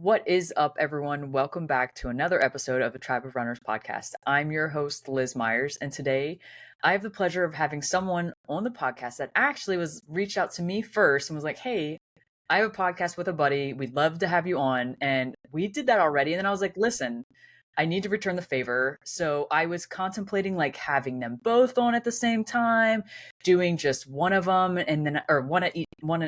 What is up, everyone? Welcome back to another episode of the Tribe of Runners podcast. I'm your host, Liz Myers, and today I have the pleasure of having someone on the podcast that actually was reached out to me first and was like, "Hey, I have a podcast with a buddy. We'd love to have you on." And we did that already. And then I was like, "Listen, I need to return the favor." So I was contemplating like having them both on at the same time, doing just one of them, and then or one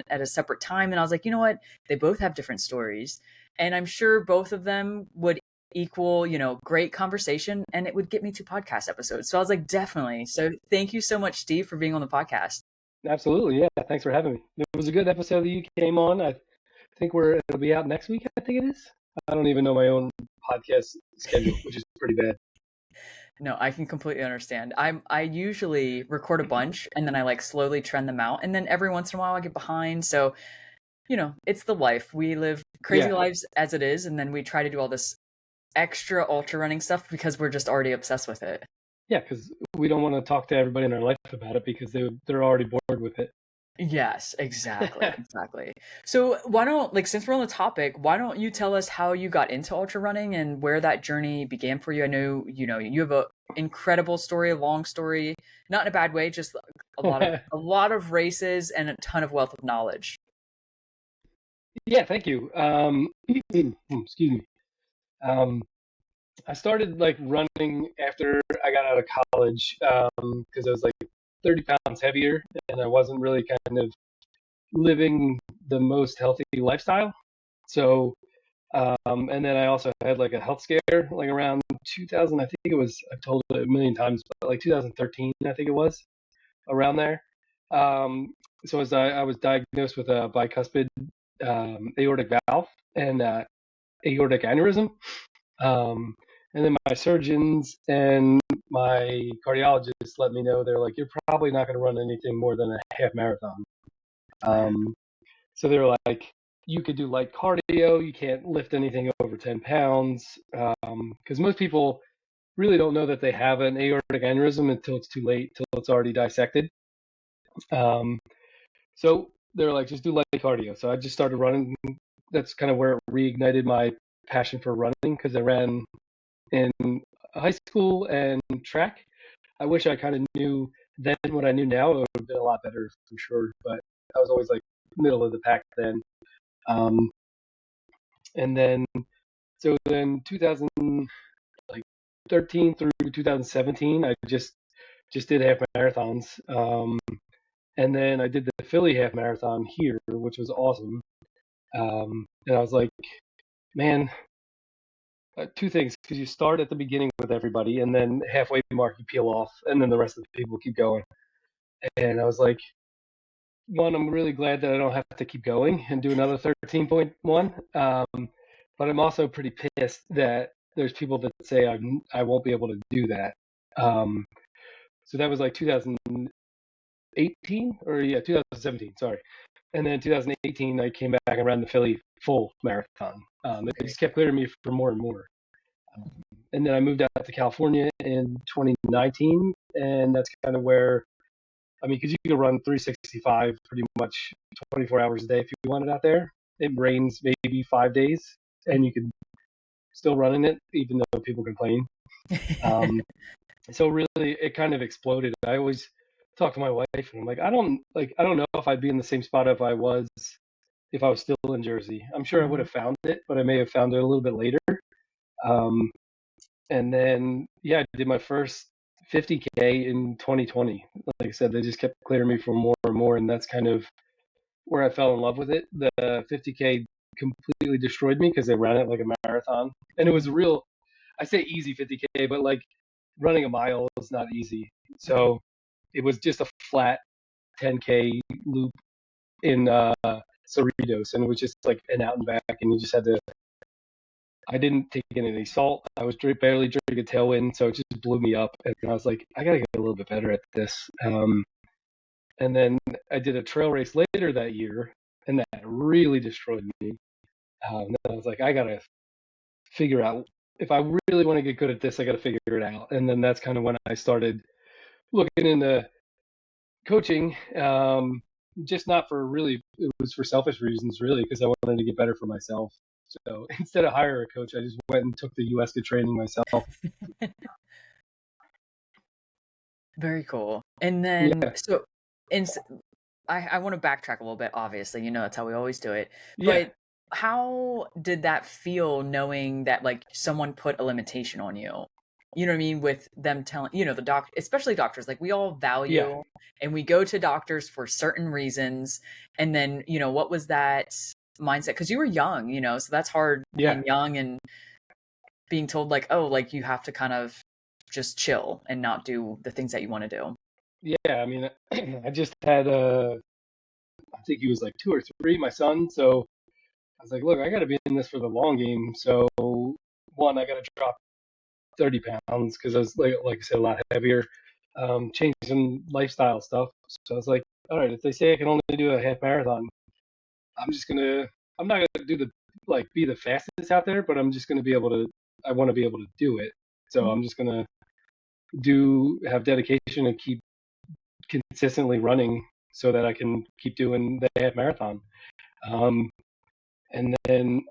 at a separate time. And I was like, you know what? They both have different stories, and I'm sure both of them would equal, great conversation, and it would get me to podcast episodes. So I was like, definitely. So thank you so much, Steve, for being on the podcast. Absolutely, yeah. Thanks for having me. It was a good episode that you came on. I think it'll be out next week. I think it is. I don't even know my own podcast schedule, which is pretty bad. No, I can completely understand. I usually record a bunch and then I like slowly trend them out, and then every once in a while I get behind. So, it's the life. We live crazy Yeah, lives as it is, and then we try to do all this extra ultra running stuff because we're just already obsessed with it. yeah, because we don't want to talk to everybody in our life about it because they're already bored with it. Yes, exactly, exactly. So why don't, like, since we're on the topic, why don't you tell us how you got into ultra running and where that journey began for you? I know, you have a incredible story, a long story, not in a bad way, just a lot of races and a ton of wealth of knowledge. Yeah, thank you. Excuse me. Um, I started like running after I got out of college because I was like 30 pounds heavier and I wasn't really kind of living the most healthy lifestyle. So, and then I also had like a health scare, like around 2000. I think it was. I've told it a million times, but like 2013, I think it was around there. Um, so as I was diagnosed with a bicuspid aortic valve and aortic aneurysm. Um, and then my surgeons and my cardiologists let me know they're like, you're probably not going to run anything more than a half marathon. Um, so they were like, you could do light cardio. You can't lift anything over 10 pounds. Because most people really don't know that they have an aortic aneurysm until it's too late, until it's already dissected. Um, so they're like, just do light cardio. So I just started running. That's kind of where it reignited my passion for running because I ran in high school and track. I wish I kind of knew then what I knew now. It would have been a lot better for sure. But I was always like middle of the pack then. Um, and then so then 2013 through 2017, I just did half marathons. And then I did the Philly half marathon here, which was awesome. And I was like, man, two things, because you start at the beginning with everybody, and then halfway mark you peel off, and then the rest of the people keep going. And I was like, one, I'm really glad that I don't have to keep going and do another 13.1. But I'm also pretty pissed that there's people that say I won't be able to do that. Um, so that was like 2018 or yeah, 2017. Sorry. And then 2018, I came back and ran the Philly full marathon. It Okay. just kept clearing me for more and more. Um, and then I moved out to California in 2019, and that's kind of where I mean, because you can run 365 pretty much 24 hours a day if you want it out there. It rains maybe 5 days, and you can still run in it, even though people complain. Um, so really, it kind of exploded. I always talk to my wife, and I'm like, I don't know if I'd be in the same spot if I was still in Jersey. I'm sure I would Mhm. have found it, but I may have found it a little bit later. Um, and then yeah, I did my first 50K in 2020. Like I said, they just kept clearing me for more and more, and that's kind of where I fell in love with it. The 50K completely destroyed me because they ran it like a marathon, and it was a Mhm. real. I say easy 50K, but like running a mile is not easy. So it was just a flat 10K loop in Cerritos, and it was just like an out and back, and you just had to. I didn't take in any salt. I was barely drinking tailwind, so it just blew me up. And I was like, I gotta get a little bit better at this. And then I did a trail race later that year, and that really destroyed me. And I was like, I gotta figure out if I really want to get good at this, I gotta figure it out. And then that's kind of when I started looking into coaching. Just not for really, it was for selfish reasons, really, because I wanted to get better for myself. So instead of hiring a coach, I just went and took the USCA training myself. Very cool. And then, Yeah, so, and I want to backtrack a little bit, obviously, that's how we always do it. yeah, But how did that feel knowing that like someone put a limitation on you? You know what I mean? With them telling, the especially doctors, like we all yeah, value and we go to doctors for certain reasons. And then, what was that mindset? Because you were young, so that's hard yeah, being young and being told like, oh, like you have to kind of just chill and not do the things that you want to do. yeah. I mean, I just had I think he was like 2 or 3, my son. So I was like, look, I got to be in this for the long game. So one, I got to drop 30 pounds because I was like I said, a lot heavier. Change some lifestyle stuff. So I was like, all right, if they say I can only do a half marathon, I'm just gonna. I'm not gonna do the like be the fastest out there, but I'm just gonna be able to. I want to be able to do it. So Mhm. I'm just gonna have dedication and keep consistently running so that I can keep doing the half marathon. Um, and then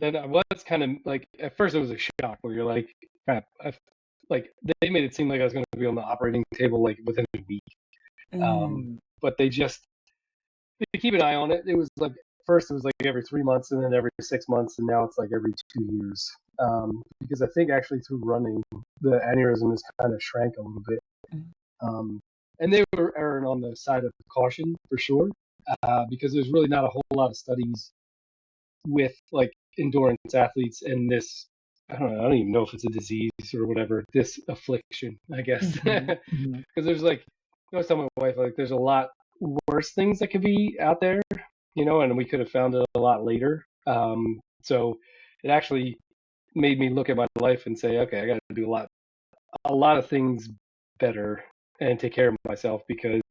I was kind of like at first it was a shock where you're like, crap, like they made it seem like I was going to be on the operating table like within a week. Mm. But they keep an eye on it. It was like first it was like every 3 months and then every 6 months and now it's like every 2 years. Because I think actually through running the aneurysm has kind of shrank a little bit. Mm. Um, and they were erring on the side of caution for sure, because there's really not a whole lot of studies with like endurance athletes and this. I don't know. I don't even know if it's a disease or whatever. This affliction, I guess, Mhm. because Mhm. there's like I was telling my wife like there's a lot worse things that could be out there, and we could have found it a lot later. So it actually made me look at my life and say, okay, I got to do a lot of things better and take care of myself because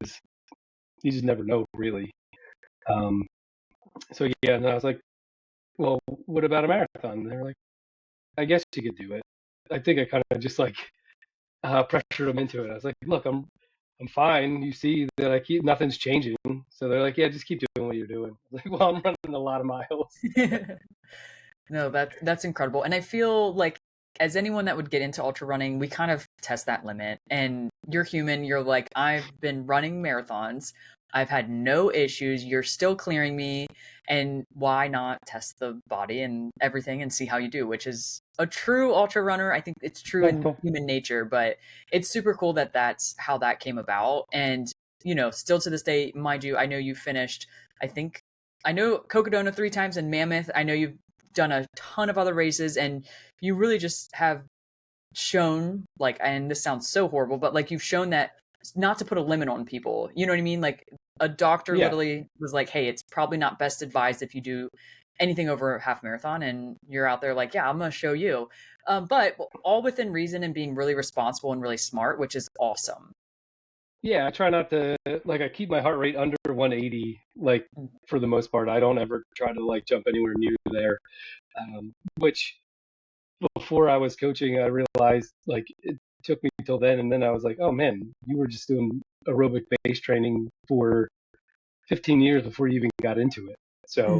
you just never know really. Um, so yeah, and I was like, well, what about a marathon? And they're like, I guess you could do it. I think I kind of just like pressured them into it. I was like, look, I'm fine. You see that I keep nothing's changing. So they're like, yeah, just keep doing what you're doing. I was like, well, I'm running a lot of miles. No, that's incredible. And I feel like as anyone that would get into ultra running, we kind of test that limit. And you're human, you're like, I've been running marathons. I've had no issues. You're still clearing me. And why not test the body and everything and see how you do, which is a true ultra runner. I think it's true in human nature, but it's super cool that that's how that came about. And, still to this day, mind you, I know you finished, I think I know Cocodona 3 times and Mammoth. I know you've done a ton of other races and you really just have shown like, and this sounds so horrible, but like you've shown that not to put a limit on people. You know what I mean? Like a doctor Yeah, literally was like, hey, it's probably not best advised if you do anything over a half marathon, and you're out there like, yeah, I'm going to show you. But all within reason and being really responsible and really smart, which is awesome. yeah. I try not to like I keep my heart rate under 180. Like for the most part, I don't ever try to like jump anywhere near there. Which before I was coaching, I realized like it took me till then, and then I was like, oh man, you were just doing aerobic base training for 15 years before you even got into it. So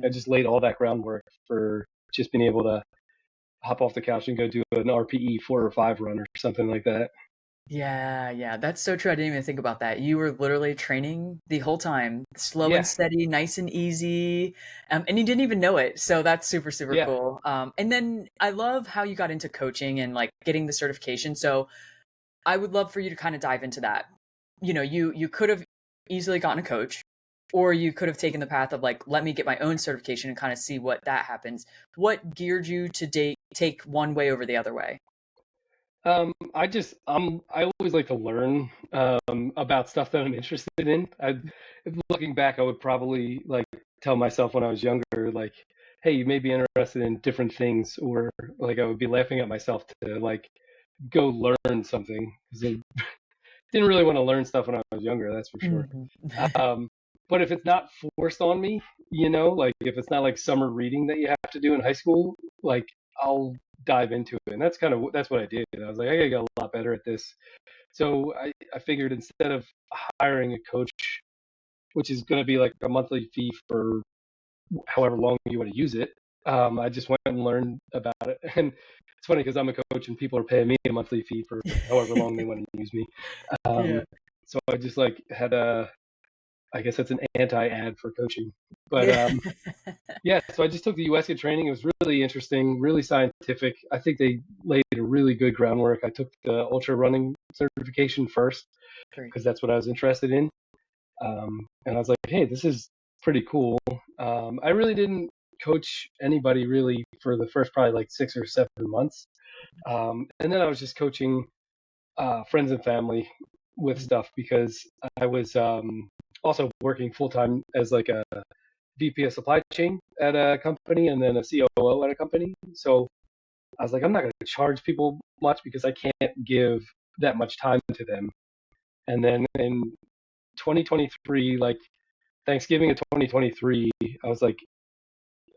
I Mm. just laid all that groundwork for just being able to hop off the couch and go do an RPE 4 or 5 run or something like that. Yeah, yeah, that's so true. I didn't even think about that. You were literally training the whole time, slow and Yeah, steady, nice and easy, and you didn't even know it. So that's super, super yeah. cool. And then I love how you got into coaching and like getting the certification. So I would love for you to kind of dive into that. You could have easily gotten a coach, or you could have taken the path of like, let me get my own certification and kind of see what that happens. What geared you to take one way over the other way? I always like to learn about stuff that I'm interested in. Looking back, I would probably like tell myself when I was younger, like, hey, you may be interested in different things, or like I would be laughing at myself to like go learn something because I didn't really want to learn stuff when I was younger, that's for sure. Mhm. Um, but if it's not forced on me, like if it's not like summer reading that you have to do in high school, like I'll dive into it. And that's what I did. I was like, I gotta get a lot better at this. So I figured instead of hiring a coach, which is gonna be like a monthly fee for however long you want to use it. I just went and learned about it. And it's funny because I'm a coach and people are paying me a monthly fee for however long they want to use me. Um, Yeah. so I just like had I guess that's an anti-ad for coaching. But Yeah. yeah, so I just took the USCA training. It was really interesting, really scientific. I think they laid a really good groundwork. I took the ultra running certification first Great. because that's what I was interested in. And I was like, hey, this is pretty cool. I really didn't coach anybody really for the first probably like 6 or 7 months. And then I was just coaching friends and family with Mhm. stuff because I was also working full time as like a VP of supply chain at a company and then a COO at a company. So I was like, I'm not going to charge people much because I can't give that much time to them. And then in 2023, like Thanksgiving of 2023, I was like,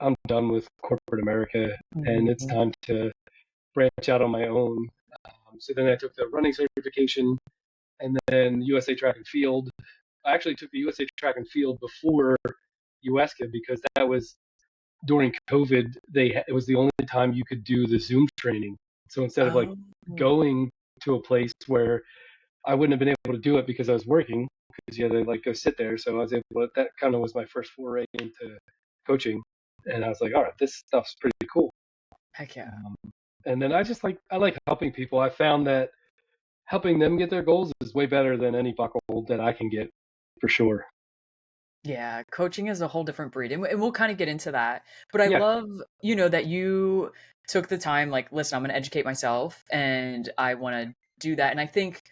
I'm done with corporate America and it's Mhm. time to branch out on my own. So then I took the running certification and then USA Track and Field. I actually took the USA Track and Field before USCA because that was during COVID. It was the only time you could do the Zoom training. So instead of like Oh. going to a place where I wouldn't have been able to do it because I was working, because you had to like go sit there. So I was able to, that kind of was my first foray into coaching. And I was like, all right, this stuff's pretty cool. Heck yeah. Um, and then I like helping people. I found that helping them get their goals is way better than any buckle that I can get for sure. Yeah, coaching is a whole different breed, and we'll kind of get into that. But I Yeah, love, that you took the time, like, listen, I'm going to educate myself, and I want to do that. And I think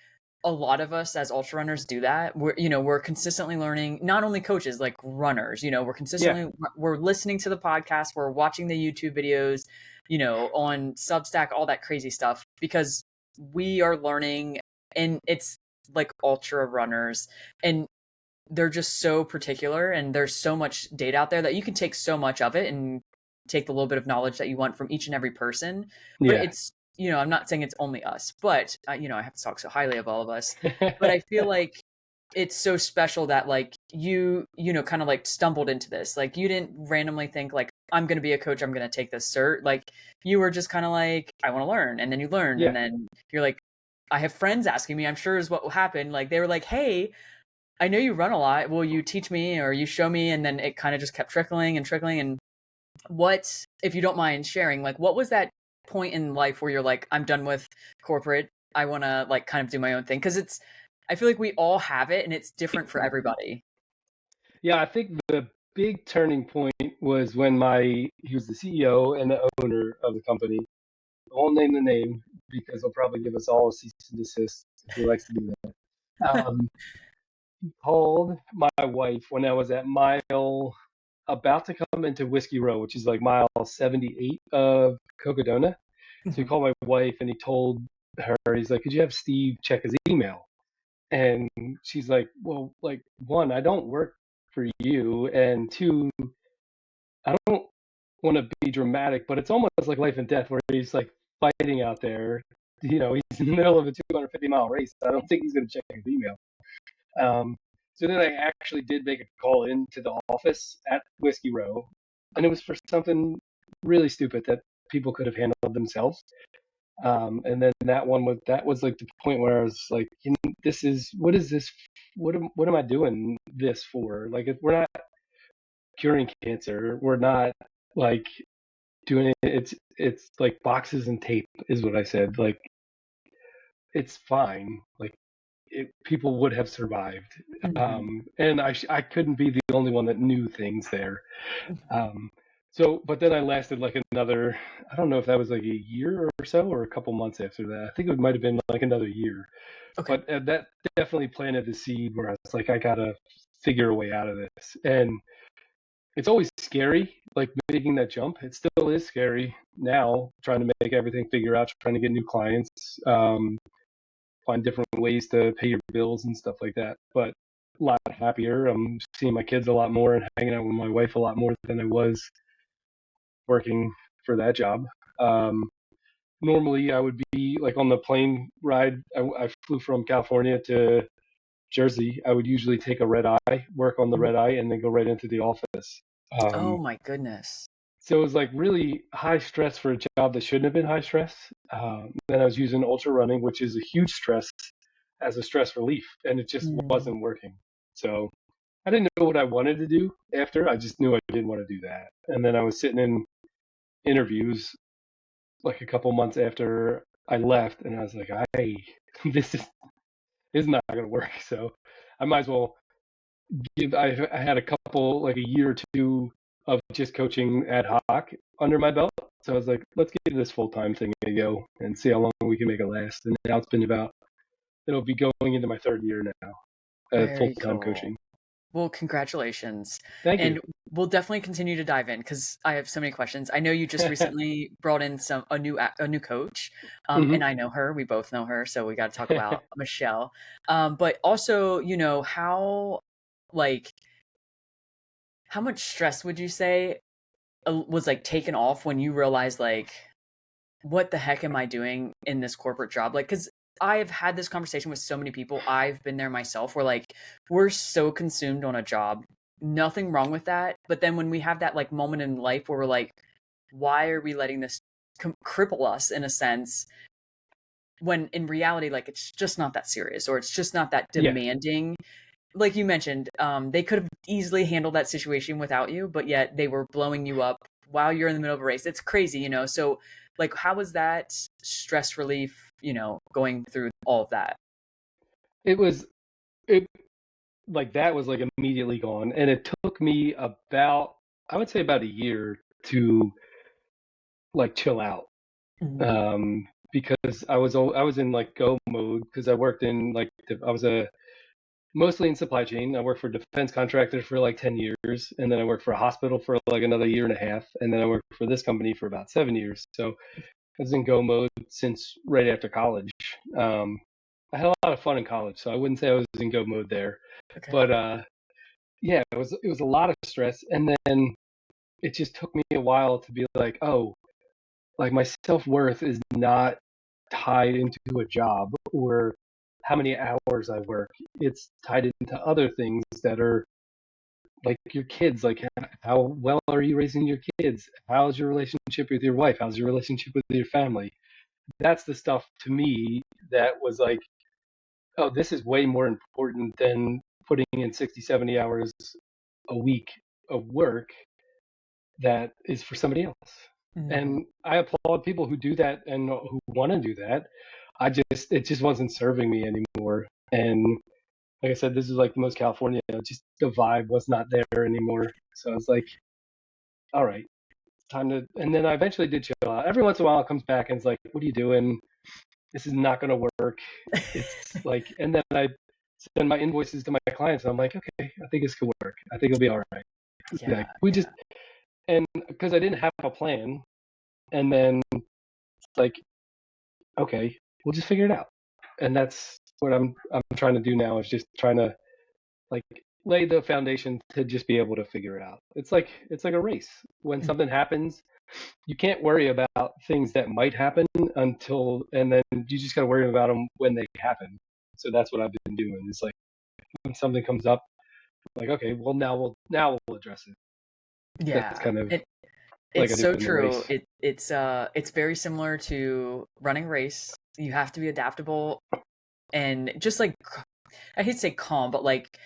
a lot of us as ultra runners do that. We're consistently learning. Not only coaches, like runners. yeah, We're listening to the podcast, we're watching the YouTube videos, on Substack, all that crazy stuff, because we are learning, and it's like ultra runners, and they're just so particular, and there's so much data out there that you can take so much of it and take the little bit of knowledge that you want from each and every person. But yeah. I'm not saying it's only us, but I have to talk so highly of all of us. But I feel like it's so special that, like, kind of like stumbled into this. Like, you didn't randomly think like, I'm going to be a coach, I'm going to take this cert. Like, you were just kind of like, I want to learn, and then you learned, and Yeah. then you're like, I have friends asking me, I'm sure is what will happen. Like, they were like, hey, I know you run a lot. Will you teach me or you show me? And then it kind of just kept trickling and trickling. And what, if you don't mind sharing, like, what was that point in life where you're like, I'm done with corporate. I want to, like, kind of do my own thing? Because I feel like we all have it and it's different for everybody. Yeah, I think the big turning point was when he was the CEO and the owner of the company. I won't name the name because he'll probably give us all a cease and desist if he likes to do that. He called my wife when I was at mile about to come into Whiskey Row, which is like mile 78 of Cocodona. So he Mhm. called my wife and he told her, he's like, could you have Steve check his email? And she's like, well, like, one, I don't work for you. And two, I don't want to be dramatic, but it's almost like life and death where he's like fighting out there. He's in the middle of a 250-mile race. I don't think he's going to check his email. Um, so then I actually did make a call into the office at Whiskey Row, and it was for something really stupid that people could have handled themselves. And then that was like the point where I was like, this is what is this? What am I doing this for? Like, if we're not curing cancer, we're not like doing it. It's like boxes and tape is what I said. Like, it's fine. Like, people would have survived. Mhm. And I couldn't be the only one that knew things there. Um, but then I lasted like another, I don't know if that was like a year or so or a couple months after that. I think it might have been like another year. Okay. But that definitely planted the seed where I was like, I gotta figure a way out of this. And it's always scary, like making that jump. It still is scary now, trying to make everything figure out, trying to get new clients, find different ways to pay your bills and stuff like that. But a lot happier. I'm seeing my kids a lot more and hanging out with my wife a lot more than I was working for that job. Um, Normally, I would be like on the plane ride. I flew from California to Jersey. I would usually take a red eye, work on the Mhm. red eye, and then go right into the office. Oh Um, my goodness. so it was like really high stress for a job that shouldn't have been high stress. Then I was using ultra running, which is a huge stress as a stress relief, and it just Mm, wasn't working. So I didn't know what I wanted to do after. I just knew I didn't want to do that. And then I was sitting in interviews like a couple months after I left, and I was like, this is not going to work. So I might as well give. I had a couple like a year or two of just coaching ad hoc under my belt. So I was like, let's give this full time thing a go and see how long we can make it last. And now it's been about it'll be going into my third year now, full very time cool. coaching. Well, congratulations. Thank you. And we'll definitely continue to dive in because I have so many questions. I know you just recently brought in a new coach, Hmm. and I know her. We both know her, so we got to talk about Michelle. But also, like how much stress would you say was like taken off when you realized like what the heck am I doing in this corporate job? Like, because I've had this conversation with so many people. I've been there myself where like we're so consumed on a job. Nothing wrong with that. But then when we have that like moment in life where we're like, why are we letting this cripple us in a sense? When in reality, like it's just not that serious or it's just not that Yeah, demanding. Like you mentioned, they could have easily handled that situation without you, but yet they were blowing you up while you're in the middle of a race. It's crazy, you know? So, like, how was that stress relief, going through all of that? it was it like that was like immediately gone, and it took me about I would say about a year to like chill out. Mhm. Because I was in like go mode because I worked in like I was a mostly in supply chain. I worked for defense contractors for like 10 years, and then I worked for a hospital for like another year and a half, and then I worked for this company for about 7 years. So I was in go mode since right after college. Um, I had a lot of fun in college, so I wouldn't say I was in go mode there, Okay. but yeah, it was a lot of stress, and then it just took me a while to be like, oh, like my self worth is not tied into a job or how many hours I work. It's tied into other things that are like your kids. Like how well are you raising your kids? How's your relationship with your wife? How's your relationship with your family? That's the stuff to me that was like, oh, this is way more important than putting in 60, 70 hours a week of work that is for somebody else. Mhm. And I applaud people who do that and who want to do that. It just wasn't serving me anymore. And like I said, this is like the most California, just the vibe was not there anymore. So I was like, all right, time to, and then I eventually did chill out. Every once in a while it comes back and it's like, what are you doing? This is not going to work. It's like, and then I send my invoices to my clients and I'm like, okay, I think this could work. I think it'll be all right. Yeah, Like we just, yeah. and because I didn't have a plan, and then it's like, okay, we'll just figure it out. And that's what I'm trying to do now is just trying to like lay the foundation to just be able to figure it out. It's like a race. When Mhm. something happens, you can't worry about things that might happen and then you just got to worry about them when they happen. So that's what I've been doing. It's like when something comes up, like okay, well now we'll address it. That's Yeah. kind of like It's I do so in the race. true. It's very similar to running a race. You have to be adaptable and just like I hate to say calm, but like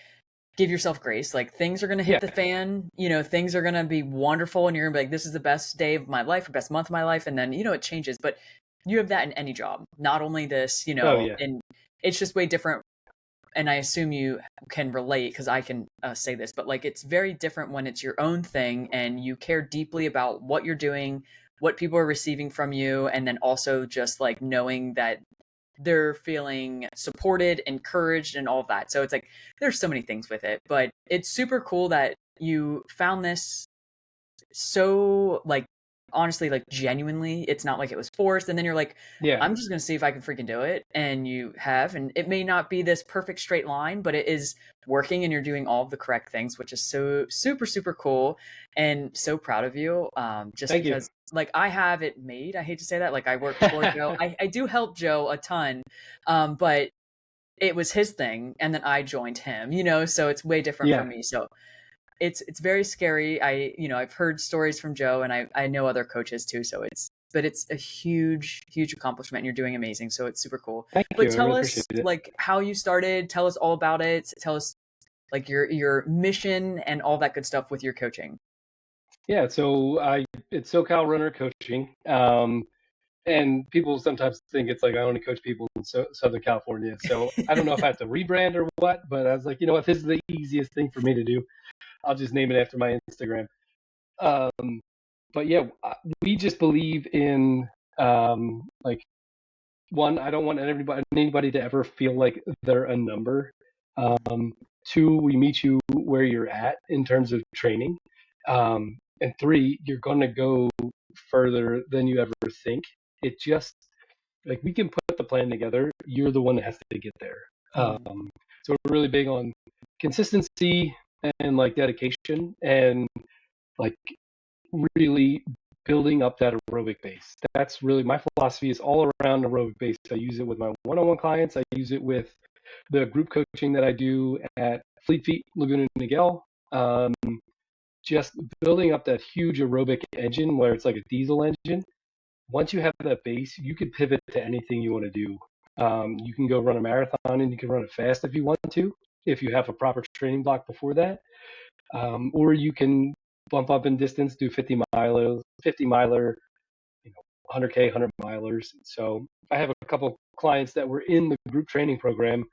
give yourself grace. Like things are gonna hit Yeah. the fan, things are gonna be wonderful and you're gonna be like, this is the best day of my life or best month of my life, and then it changes. But you have that in any job. Not only this, Oh yeah. and it's just way different. And I assume you can relate because I can say this, but like it's very different when it's your own thing and you care deeply about what you're doing, what people are receiving from you, and then also just like knowing that they're feeling supported, encouraged, and all of that. So it's like there's so many things with it, but it's super cool that you found this so like honestly like genuinely. It's not like it was forced and then you're like, Yeah. I'm just going to see if I can freaking do it, and you have, and it may not be this perfect straight line, but it is working and you're doing all of the correct things, which is so super super cool and so proud of you. Just Thank you. because like I have it made, I hate to say that, like I work for Joe, I do help Joe a ton, but it was his thing and then I joined him, so it's way different for Yeah. me. So it's very scary. I've heard stories from Joe, and I know other coaches too. So it's a huge accomplishment, and you're doing amazing. So it's super cool. Thank But you. I tell really us appreciate it. like how you started. Tell us all about it. Tell us like your mission and all that good stuff with your coaching. Yeah, so it's SoCal Runner Coaching. And people sometimes think it's like I only coach people in Southern California. So I don't know if I have to rebrand or what, but I was like, you know what, this is the easiest thing for me to do. I'll just name it after my Instagram. Um, but yeah, we just believe in like one, I don't want anybody to ever feel like they're a number. Two, we meet you where you're at in terms of training. And three, you're going to go further than you ever think. It just like we can put the plan together. You're the one that has to get there. Mhm. So we're really big on consistency and like dedication and like really building up that aerobic base. That's really my philosophy is all around aerobic base. I use it with my one-on-one clients. I use it with the group coaching that I do at Fleet Feet Laguna Niguel. Um, just building up that huge aerobic engine where it's like a diesel engine. Once you have that base, you can pivot to anything you want to do. You can go run a marathon and you can run it fast if you want to, if you have a proper training block before that. Or you can bump up in distance, do 50 miler, 100K, 100 milers. So I have a couple clients that were in the group training program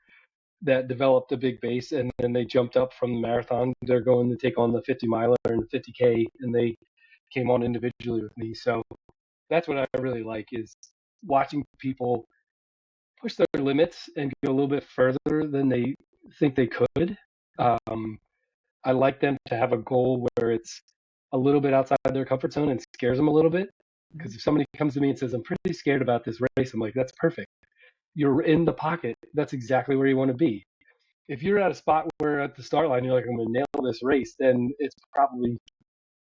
that developed a big base and then they jumped up from the marathon. They're going to take on the 50 miler and the 50K and they came on individually with me. So that's what I really like is watching people push their limits and go a little bit further than they think they could. Um, I like them to have a goal where it's a little bit outside their comfort zone and scares them a little bit. Because if somebody comes to me and says, I'm pretty scared about this race, I'm like, that's perfect. You're in the pocket. That's exactly where you want to be. If you're at a spot where at the start line, you're like, I'm going to nail this race, then it's probably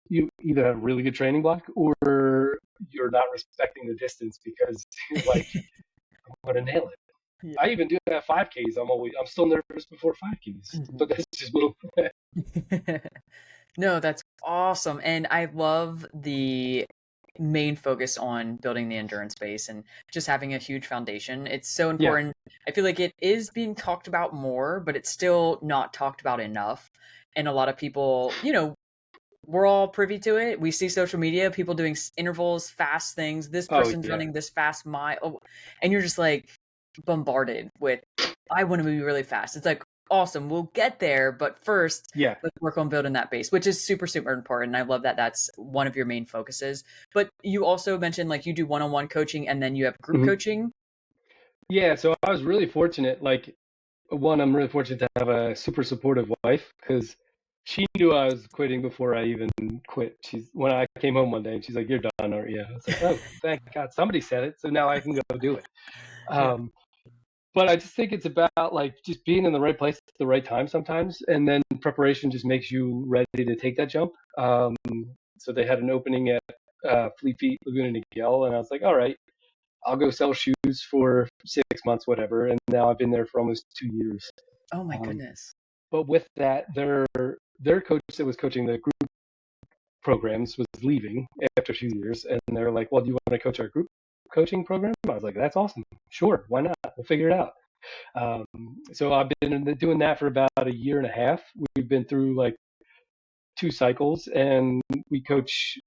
you either have a really good training block or you're not respecting the distance because you're like, I'm going to nail it. Yeah. I even do that 5Ks. I'm still nervous before 5Ks, Mhm. but that's just little. No, that's awesome. And I love the main focus on building the endurance base and just having a huge foundation. It's so Yeah. important. I feel like it is being talked about more, but it's still not talked about enough. And a lot of people, we're all privy to it. We see social media, people doing intervals, fast things. This Oh person's yeah. running this fast mile. And you're just like bombarded with, I want to move really fast. It's like, awesome, we'll get there. But first, Yeah. let's work on building that base, which is super important. And I love that that's one of your main focuses. But you also mentioned like you do one on one coaching and then you have group Mhm. coaching. Yeah. So I was really fortunate. Like one, I'm really fortunate to have a super supportive wife because she knew I was quitting before I even quit. She's when I came home one day and she's like, "You're done, aren't you?" I was like, "Oh, thank God, somebody said it, so now I can go do it." Yeah. Um, but I just think it's about like just being in the right place at the right time sometimes, and then preparation just makes you ready to take that jump. So they had an opening at Fleet Feet Laguna Niguel, and I was like, all right, I'll go sell shoes for 6 months, whatever. And now I've been there for almost 2 years. Oh my Um, goodness. but with that, their coach that was coaching the group programs was leaving after 2 years, and they're like, well, do you want to coach our group coaching program? I was like, that's awesome. Sure, why not? We'll figure it out. Um, so I've been doing that for about a year and a half. We've been through like 2 cycles, and we coach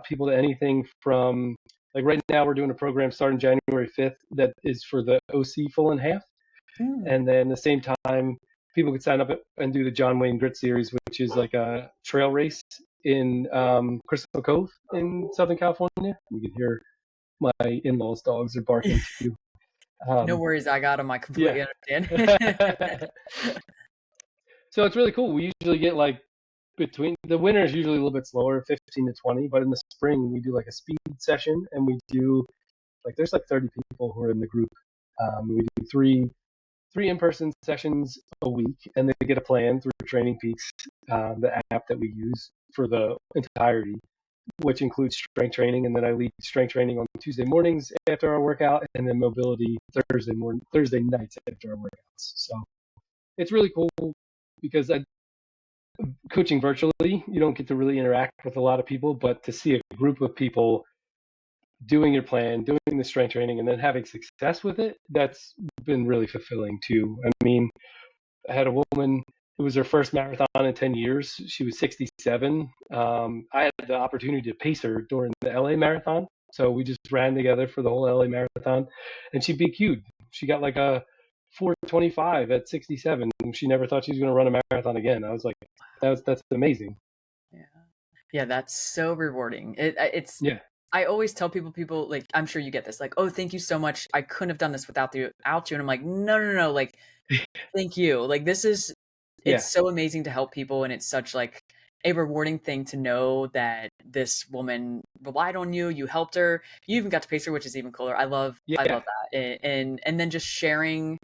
people to anything from like right now we're doing a program starting January 5th that is for the OC full and half, Mm. and then the same time people could sign up and do the John Wayne Grit Series, which is like a trail race in Crystal Cove in Southern California. You can hear my in-laws' dogs are barking too. No Um, worries, I got him. I yeah. completely understand. So it's really cool. We usually get like between the winter is usually a little bit slower, 15 to 20, but in the spring we do like a speed session and we do like there's like 30 people who are in the group. We do three in-person sessions a week, and they get a plan through Training Peaks, the app that we use for the entirety, which includes strength training, and then I lead strength training on Tuesday mornings after our workout, and then mobility Thursday nights after our workouts. So it's really cool because coaching virtually, you don't get to really interact with a lot of people, but to see a group of people doing your plan, doing the strength training, and then having success with it, that's been really fulfilling too. I mean, I had a woman, it was her first marathon in 10 years. She was 67. I had the opportunity to pace her during the LA marathon. So we just ran together for the whole LA marathon, and she BQ'd. She got like a 4:25 at 67. She never thought she was going to run a marathon again. I was like, that's amazing. Yeah. Yeah, that's so rewarding. It's Yeah, I always tell people like I'm sure you get this like, "Oh, thank you so much. I couldn't have done this without you." And I'm like, "No, no, no, like thank you." Like this is it's yeah, so amazing to help people and it's such like a rewarding thing to know that this woman relied on you, you helped her, you even got to pace her, which is even cooler. I yeah, love that. And then just sharing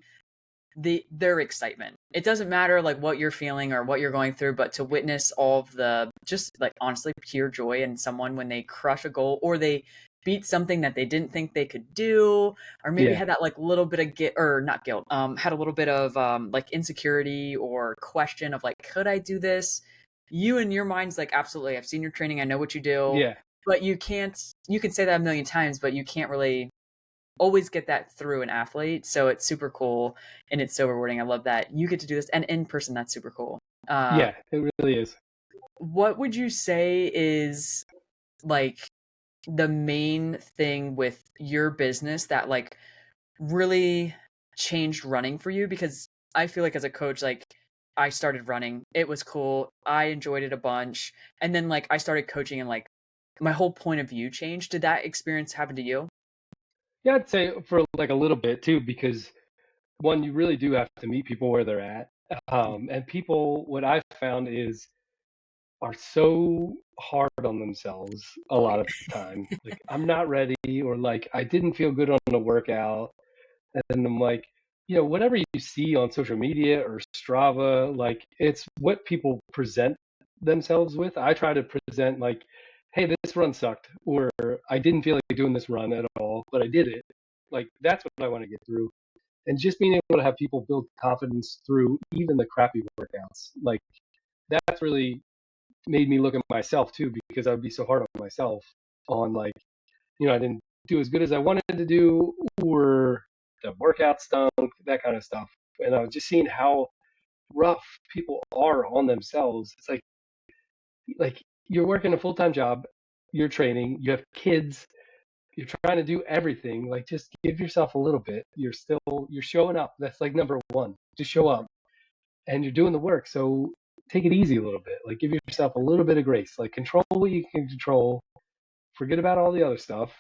their excitement. It doesn't matter like what you're feeling or what you're going through, but to witness all of the just like honestly pure joy in someone when they crush a goal or they beat something that they didn't think they could do, or maybe yeah, had that like little bit of guilt or not guilt, had a little bit of like insecurity or question of like, could I do this? You in your mind's like, absolutely, I've seen your training, I know what you do, yeah, but you can say that a million times, but you can't really always get that through an athlete. So it's super cool and it's so rewarding. I love that you get to do this and in person. That's super cool. yeah. It really is. What would you say is like the main thing with your business that like really changed running for you? Because I feel like as a coach, like I started running, it was cool. I enjoyed it a bunch. And then like I started coaching and like my whole point of view changed. Did that experience happen to you? Yeah, I'd say for like a little bit too, because one, you really do have to meet people where they're at. And people, what I've found is are so hard on themselves a Oh lot of yeah. the time. Like, I'm not ready, or like, I didn't feel good on the workout. And I'm like, whatever you see on social media or Strava, like, it's what people present themselves with. I try to present, like, hey, this run sucked, or I didn't feel like doing this run at all, but I did it. Like, that's what I want to get through. And just being able to have people build confidence through even the crappy workouts, like, that's really made me look at myself too, because I would be so hard on myself on like, I didn't do as good as I wanted to do, or the workout stunk, that kind of stuff. And I was just seeing how rough people are on themselves. It's like you're working a full-time job, you're training, you have kids, you're trying to do everything. Like, just give yourself a little bit. You're showing up. That's like number one. Just show Mhm. up, and you're doing the work. So take it easy a little bit. Like, give yourself a little bit of grace. Like, control what you can control. Forget about all the other stuff.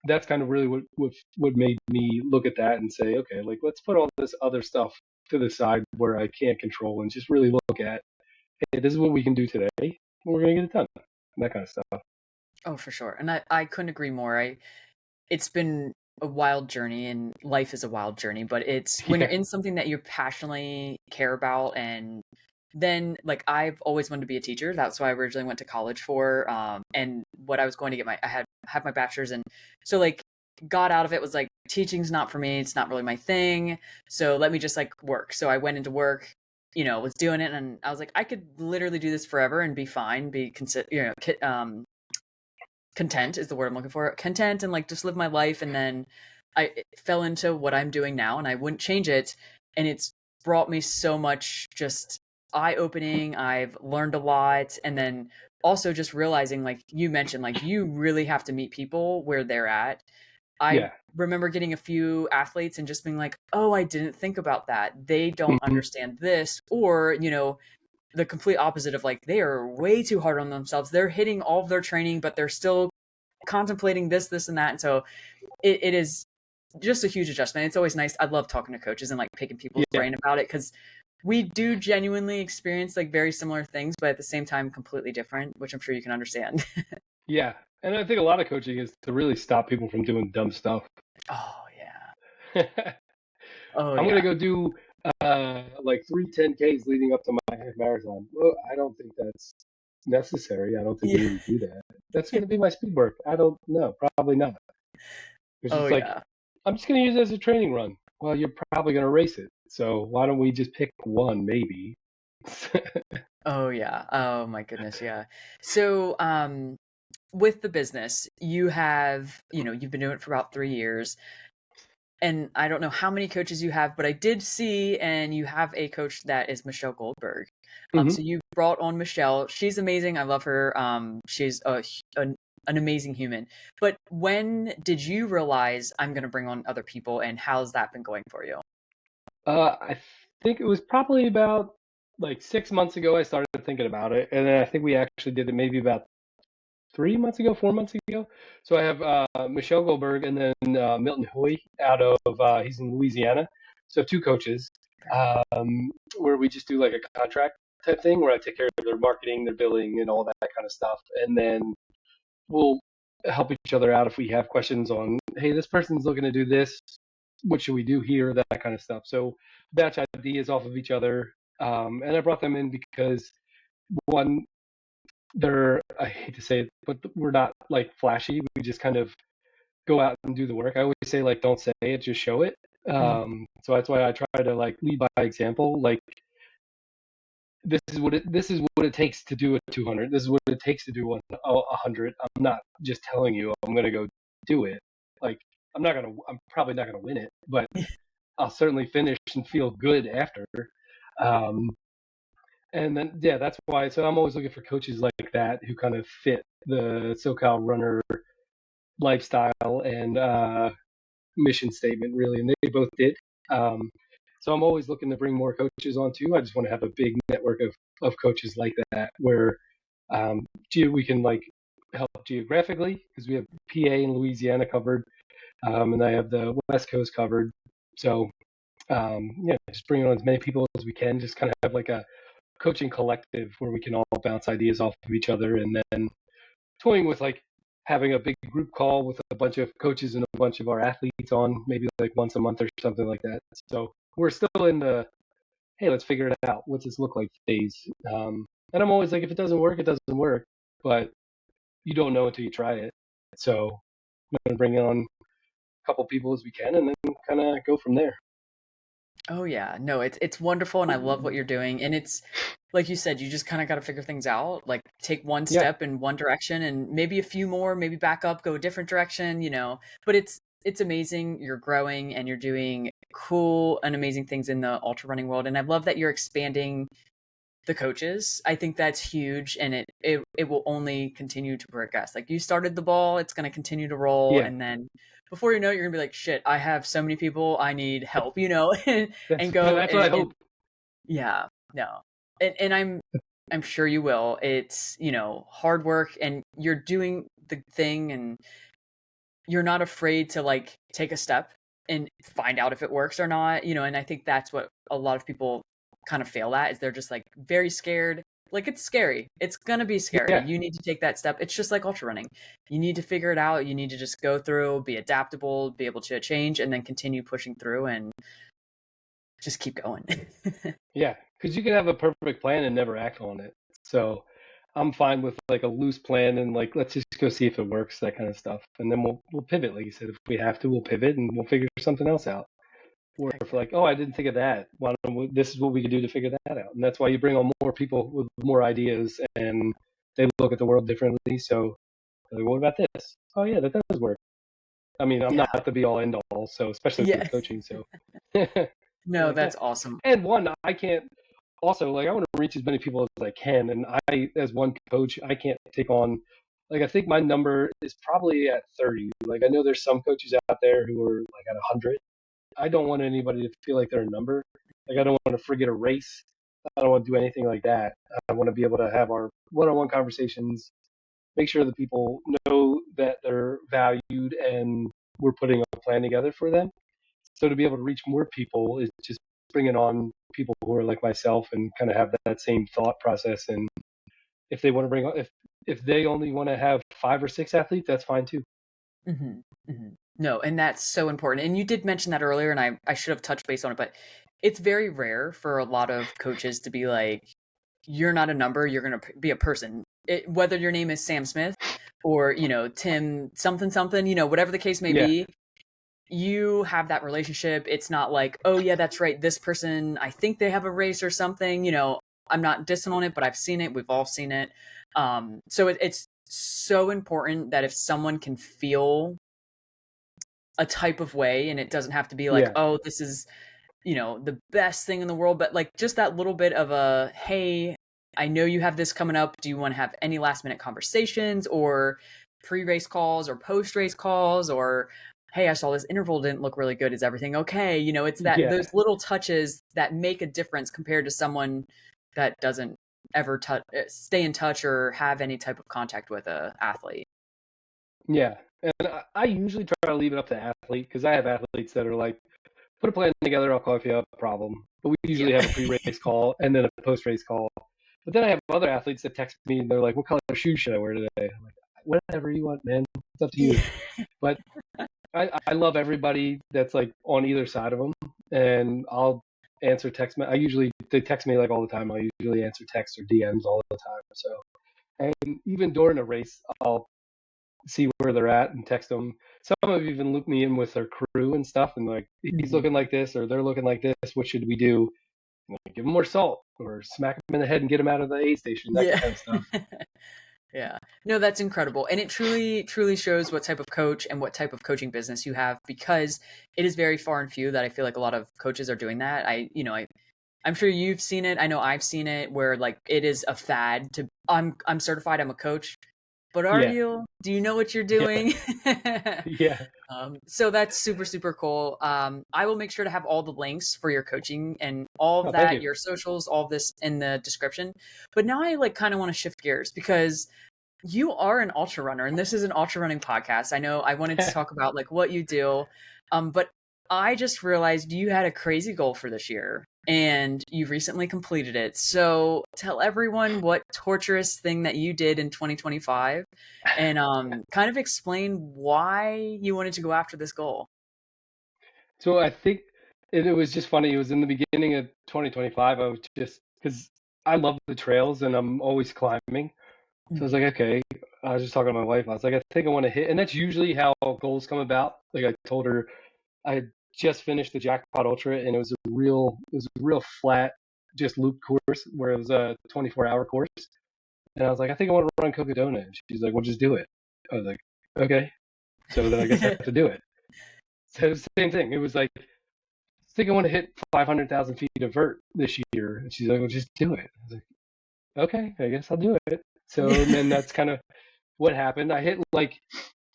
That's kind of really what made me look at that and say, okay, like, let's put all this other stuff to the side where I can't control, and just really look at, hey, this is what we can do today, and we're gonna get it done. And that kind of stuff. Oh, for sure. And I couldn't agree more. It's been a wild journey and life is a wild journey, but it's when you're Yeah, in something that you passionately care about and then like I've always wanted to be a teacher. That's why I originally went to college for. And what I was going to get I have my bachelor's and so like got out of it was like teaching's not for me. It's not really my thing. So let me just like work. So I went into work, was doing it and I was like, I could literally do this forever and be fine, be content is the word I'm looking for. Content and like just live my life. And then I fell into what I'm doing now and I wouldn't change it. And it's brought me so much just eye opening. I've learned a lot. And then also just realizing, like you mentioned, like you really have to meet people where they're at. I yeah, remember getting a few athletes and just being like, oh, I didn't think about that. They don't hmm, understand this. Or, the complete opposite of like they are way too hard on themselves. They're hitting all of their training, but they're still contemplating this, and that. And so it is just a huge adjustment. It's always nice. I love talking to coaches and like picking people's yeah, brain about it because we do genuinely experience like very similar things, but at the same time, completely different, which I'm sure you can understand. yeah. And I think a lot of coaching is to really stop people from doing dumb stuff. Oh, yeah. I'm Oh, gonna yeah. go do like 3 10Ks leading up to my half marathon. Well, I don't think that's necessary. I don't think Yeah. you need to do that. That's gonna be my speed work. I don't know. Probably not. It's Oh, just like, yeah. I'm just gonna use it as a training run. Well, you're probably gonna race it. So why don't we just pick one, maybe? Oh yeah. Oh my goodness, yeah. So, with the business, you have, you've been doing it for about 3 years. And I don't know how many coaches you have, but I did see, and you have a coach that is Michelle Goldberg. Hmm. So you brought on Michelle. She's amazing. I love her. She's an amazing human. But when did you realize I'm going to bring on other people, and how's that been going for you? I think it was probably about like 6 months ago I started thinking about it, and then I think we actually did it maybe about 3 months ago, 4 months ago. So I have Michelle Goldberg and then Milton Hoy out of he's in Louisiana. So two coaches where we just do like a contract type thing where I take care of their marketing, their billing, and all that kind of stuff, and then we'll help each other out if we have questions on, hey, this person's looking to do this. What should we do here? That kind of stuff. So batch ideas off of each other. And I brought them in because one, they're, I hate to say it, but we're not like flashy. We just kind of go out and do the work. I always say like, don't say it, just show it. Mhm. So that's why I try to like lead by example. Like this is what it takes to do a 200. This is what it takes to do a 100. I'm not just telling you I'm gonna go do it. Like I'm probably not gonna win it, but I'll certainly finish and feel good after. Um, and then yeah, that's why. So I'm always looking for coaches like that who kind of fit the SoCal runner lifestyle and mission statement really, and they both did. Um, so I'm always looking to bring more coaches on too. I just want to have a big network of coaches like that where we can like help geographically because we have PA and Louisiana covered, and I have the West Coast covered. So yeah, just bring on as many people as we can. Just kind of have like a coaching collective where we can all bounce ideas off of each other, and then toying with like having a big group call with a bunch of coaches and a bunch of our athletes on maybe like once a month or something like that. So we're still in the hey, let's figure it out. What's this look like phase? And I'm always like, if it doesn't work, it doesn't work. But you don't know until you try it. So I'm going to bring on a couple people as we can and then kind of go from there. Oh yeah, no, it's wonderful, and I love what you're doing. And it's like you said, you just kind of got to figure things out. Like take one Yeah, step in one direction, and maybe a few more, maybe back up, go a different direction. But it's amazing. You're growing, and you're doing cool and amazing things in the ultra running world. And I love that you're expanding the coaches. I think that's huge, and it will only continue to progress. Like you started the ball, it's going to continue to roll, yeah. and then before you know it, you're gonna be like, shit, I have so many people, I need help, That's and go that's what I and hope. yeah, no, and I'm sure you will. It's hard work, and you're doing the thing, and you're not afraid to like take a step and find out if it works or not, and I think that's what a lot of people kind of fail at is they're just like very scared. Like it's scary. It's gonna be scary. Yeah, You need to take that step. It's just like ultra running. You need to figure it out. You need to just go through, be adaptable, be able to change, and then continue pushing through and just keep going. yeah. Because you can have a perfect plan and never act on it. So I'm fine with like a loose plan and like let's just go see if it works, that kind of stuff, and then we'll pivot. Like you said, if we have to, we'll pivot and we'll figure something else out. Or Heck if yeah. like, oh, I didn't think of that. Why don't we, this is what we could do to figure that out. And that's why you bring on more people with more ideas and they look at the world differently. So, like, what about this? Oh yeah, that does work. I mean, I'm Yeah. not the be all end all, so especially Yeah. with coaching. So, No, like, yeah. that's awesome. And one, I can't. Also, like, I want to reach as many people as I can, and I, as one coach, I can't take on. Like, I think my number is probably at 30. Like, I know there's some coaches out there who are like at 100. I don't want anybody to feel like they're a number. Like I don't want to forget a race. I don't want to do anything like that. I want to be able to have our one-on-one conversations, make sure that people know that they're valued and we're putting a plan together for them. So to be able to reach more people is just bringing on people who are like myself and kind of have that same thought process. And if they want to bring on, if they only want to have 5 or 6 athletes, that's fine too. Hmm. Hmm. No, and that's so important. And you did mention that earlier, and I should have touched base on it, but it's very rare for a lot of coaches to be like, you're not a number, you're going to be a person. Whether your name is Sam Smith or, Tim something something, whatever the case may Yeah, be, you have that relationship. It's not like, oh, yeah, that's right. This person, I think they have a race or something. I'm not dissing on it, but I've seen it. We've all seen it. So it's so important that if someone can feel a type of way, and it doesn't have to be like, Yeah. oh, this is, the best thing in the world, but like just that little bit of a, hey, I know you have this coming up. Do you want to have any last minute conversations or pre-race calls or post-race calls, or hey, I saw this interval didn't look really good. Is everything okay? It's that Yeah. those little touches that make a difference compared to someone that doesn't ever stay in touch or have any type of contact with a athlete. Yeah. And I usually try to leave it up to athlete because I have athletes that are like, put a plan together, I'll call if you have a problem. But we Yeah. usually have a pre-race call and then a post-race call. But then I have other athletes that text me and they're like, what color shoes should I wear today? I'm like, whatever you want, man. It's up to you. But I love everybody that's like on either side of them, and I'll answer text. They text me like all the time. I usually answer texts or DMs all the time. So, and even during a race, I'll see where they're at and text them. Some have even looped me in with their crew and stuff, and like he's Mhm. looking like this or they're looking like this. What should we do? Like, give them more salt or smack them in the head and get them out of the aid station. That Yeah. kind of stuff. Yeah. No, that's incredible. And it truly, truly shows what type of coach and what type of coaching business you have, because it is very far and few that I feel like a lot of coaches are doing that. I'm sure you've seen it. I know I've seen it where like it is a fad to I'm certified, I'm a coach. But are Yeah, you? Do you know what you're yeah, doing? yeah. So that's super, super cool. I will make sure to have all the links for your coaching and all of Oh, thank that, you. your socials, all of this in the description. But now I like kind of want to shift gears because you are an ultra runner and this is an ultra running podcast. I know I wanted to talk about like what you do. But I just realized you had a crazy goal for this year and you recently completed it. So tell everyone what torturous thing that you did in 2025 and kind of explain why you wanted to go after this goal. So I think it was just funny. It was in the beginning of 2025. I was just because I love the trails and I'm always climbing. So I was Mhm. like, okay. I was just talking to my wife. I was like, I think I want to hit, and that's usually how goals come about. Like I told her, I had just finished the Jackpot Ultra, and it was a real flat, just loop course where it was a 24-hour course. And I was like, I think I want to run Cocodona. And she's like, well, just do it. I was like, okay. So then I guess I have to do it. So it was the same thing. It was like, I think I want to hit 500,000 feet of vert this year. And she's like, well, just do it. I was like, okay, I guess I'll do it. So, and then that's kind of what happened. I hit like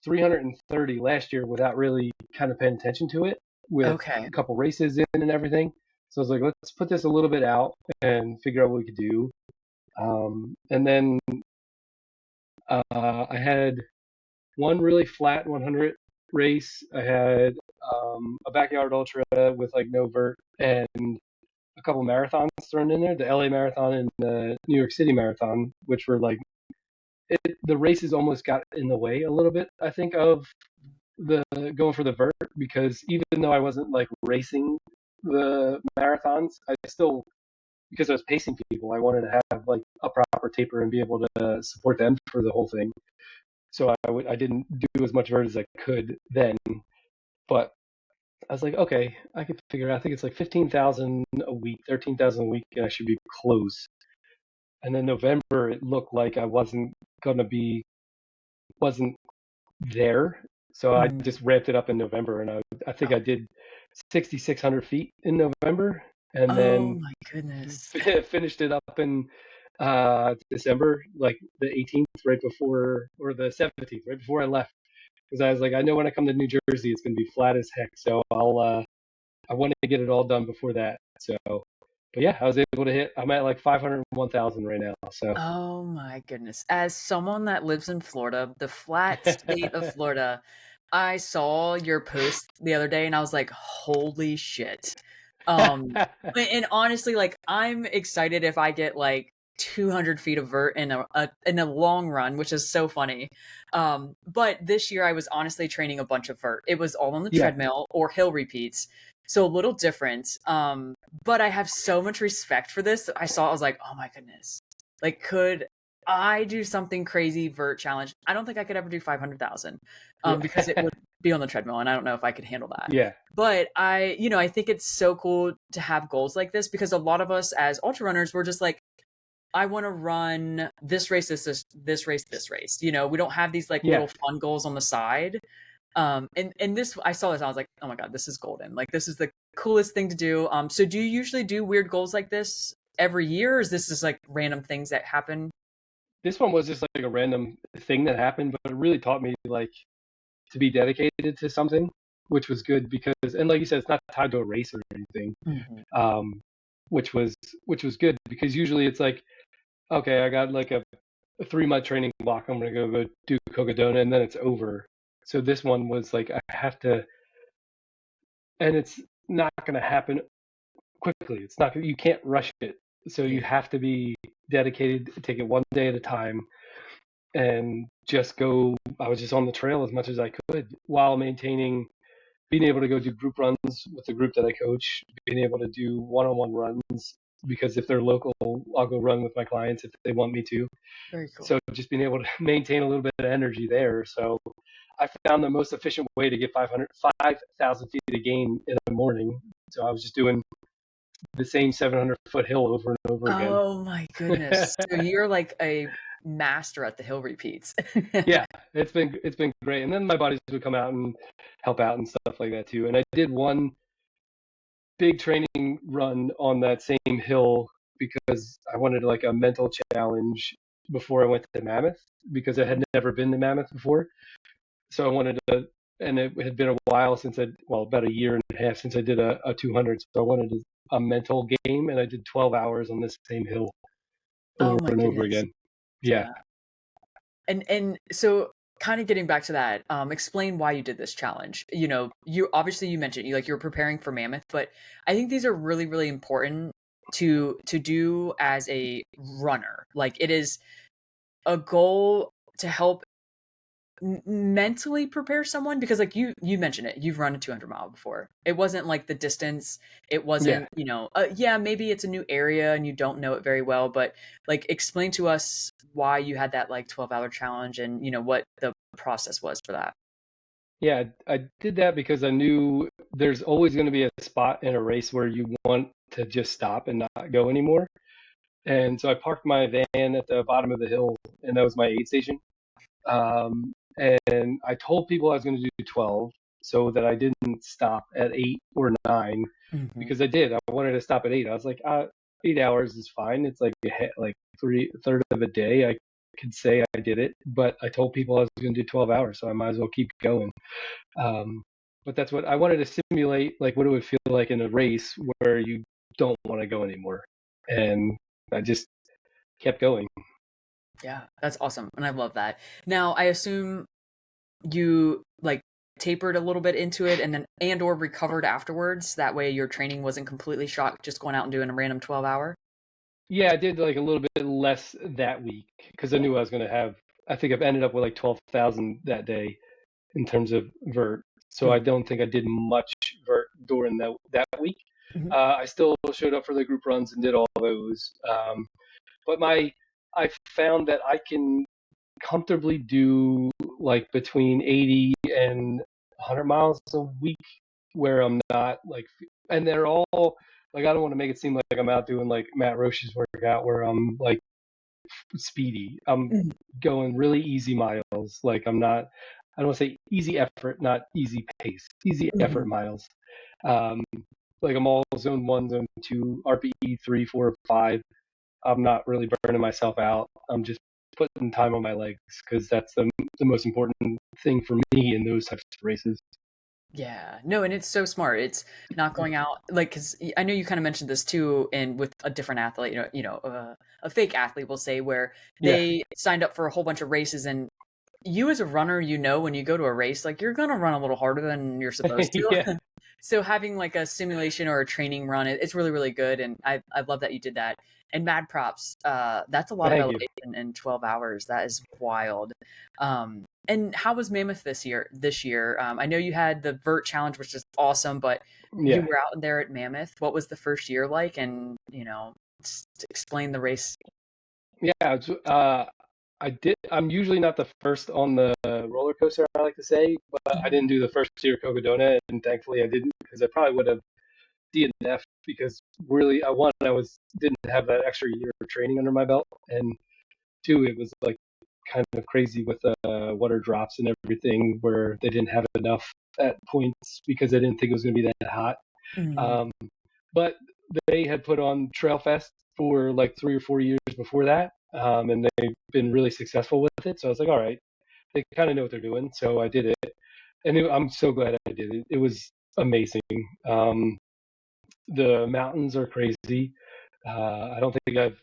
330 last year without really kind of paying attention to it with Okay. a couple races in and everything. So I was like, let's put this a little bit out and figure out what we could do. And then I had one really flat 100 race. I had a backyard ultra with like no vert and a couple marathons thrown in there, the LA Marathon and the New York City Marathon, which were like the races almost got in the way a little bit, I think, of the going for the vert because even though I wasn't like racing the marathons, I still because I was pacing people, I wanted to have like a proper taper and be able to support them for the whole thing. So I didn't do as much vert as I could then, but I was like, okay, I could figure it out. I think it's like 15,000 a week, 13,000 a week, and I should be close. And then November, it looked like I wasn't there. So I Mhm. just ramped it up in November, and I think I did 6,600 feet in November, and Oh then my goodness. finished it up in December, like the 18th, right before, or the 17th, right before I left, because I was like, I know when I come to New Jersey, it's gonna be flat as heck, so I want to get it all done before that. So, but yeah, I was able to hit. I'm at like 501,000 right now. So, Oh my goodness. As someone that lives in Florida, the flat state of Florida, I saw your post the other day and I was like, holy shit. And honestly, like I'm excited if I get like 200 feet of vert in a long run, which is so funny. But this year I was honestly training a bunch of vert. It was all on the yeah, treadmill or hill repeats. So a little different. But I have so much respect for this. I saw, I was like, oh my goodness. Like, could I do something crazy vert challenge? I don't think I could ever do 500,000 because it yeah, would be on the treadmill and I don't know if I could handle that. yeah, But I think it's so cool to have goals like this because a lot of us as ultra runners, we're just like, I want to run this race, this race, this race. We don't have these like Yeah, little fun goals on the side. And this, I saw this, I was like, oh my God, this is golden. Like, this is the coolest thing to do. So do you usually do weird goals like this every year, or is this just like random things that happen? this one was just like a random thing that happened, but it really taught me like to be dedicated to something, which was good because, and like you said, it's not tied to a race or anything, Hmm. um, which was good because usually it's like, okay, I got like a 3 month training block. I'm gonna go do Cocodona, and then it's over. So this one was like I have to, and it's not gonna happen quickly. It's not you can't rush it. So you Yeah, have to be dedicated, take it one day at a time, and just go. I was just on the trail as much as I could while maintaining being able to go do group runs with the group that I coach, being able to do one-on-one runs because if they're local, I'll go run with my clients if they want me to. very cool. So just being able to maintain a little bit of energy there. So I found the most efficient way to get 5,000 feet a gain in the morning. So I was just doing the same 700-foot hill over and over again. Oh my goodness. So you're like a master at the hill repeats. Yeah, it's been great. And then my buddies would come out and help out and stuff like that too. And I did one big training run on that same hill because I wanted like a mental challenge before I went to Mammoth because I had never been to Mammoth before. So I wanted to, and it had been a while since well, about a year and a half since I did a 200. So I wanted a mental game, and I did 12 hours on this same hill over Oh my and over goodness. again. Yeah. Yeah. And so kind of getting back to that, explain why you did this challenge. You obviously you mentioned you were preparing for Mammoth, but I think these are really, really important to do as a runner. Like, it is a goal to help mentally prepare someone, because like you mentioned it, you've run a 200-mile before. It wasn't like the distance, it Yeah. wasn't, yeah, maybe it's a new area and you don't know it very well, but like, explain to us why you had that like 12-hour challenge, and what the process was for that. Yeah. I did that because I knew there's always going to be a spot in a race where you want to just stop and not go anymore. And so I parked my van at the bottom of the hill, and that was my aid station. And I told people I was going to do 12 so that I didn't stop at 8 or 9 Hmm. because I did. I wanted to stop at 8. I was like, 8 hours is fine. It's like like third of a day. I could say I did it, but I told people I was going to do 12 hours, so I might as well keep going. Um, but that's what I wanted to simulate, like what it would feel like in a race where you don't want to go anymore. And I just kept going. Yeah, that's awesome, and I love that. Now I assume you like tapered a little bit into it, and then or recovered afterwards, that way your training wasn't completely shot just going out and doing a random 12-hour. Yeah, I did like a little bit less that week because I knew I was going to have. I think I've ended up with like 12,000 that day in terms of vert. So I Mm. don't think I did much vert during that week. Mhm. I still showed up for the group runs and did all those. But I found that I can comfortably do like between 80 and 100 miles a week where I'm not like, and they're all like, I don't want to make it seem like I'm out doing like Matt Roche's workout where I'm like speedy. I'm Mhm. going really easy miles. Like I'm not, I don't want to say easy effort, not easy pace, easy effort Mhm. miles. Um, like I'm all zone one, zone two, RPE three, four, five. I'm not really burning myself out. I'm just putting time on my legs because that's the most important thing for me in those types of races. Yeah. No, and it's so smart. It's not going out like, because I know you kind of mentioned this too, and with a different athlete, a fake athlete will say, where Yeah. they signed up for a whole bunch of races, and you as a runner, when you go to a race, like, you're gonna run a little harder than you're supposed Yeah. to. So having like a simulation or a training run, it's really, really good, and I love that you did that. And mad props. That's a lot of Thank you. elevation in 12 hours. That is wild. And how was Mammoth this year? I know you had the vert challenge, which is awesome, but you Yeah. were out there at Mammoth. What was the first year like? And just explain the race. Yeah. I did. I'm usually not the first on the roller coaster, I like to say, but I didn't do the first year Cocodona, and thankfully I didn't because I probably would have DNF because really, one, I didn't have that extra year of training under my belt, and two, it was like kind of crazy with water drops and everything, where they didn't have enough at points because they didn't think it was going to be that hot. Mm. Um, but they had put on Trail Fest for like 3 or 4 years before that, and they've been really successful with it. So I was like, all right, they kind of know what they're doing. So I did it, and I'm so glad I did it. It was amazing. The mountains are crazy. I don't think I've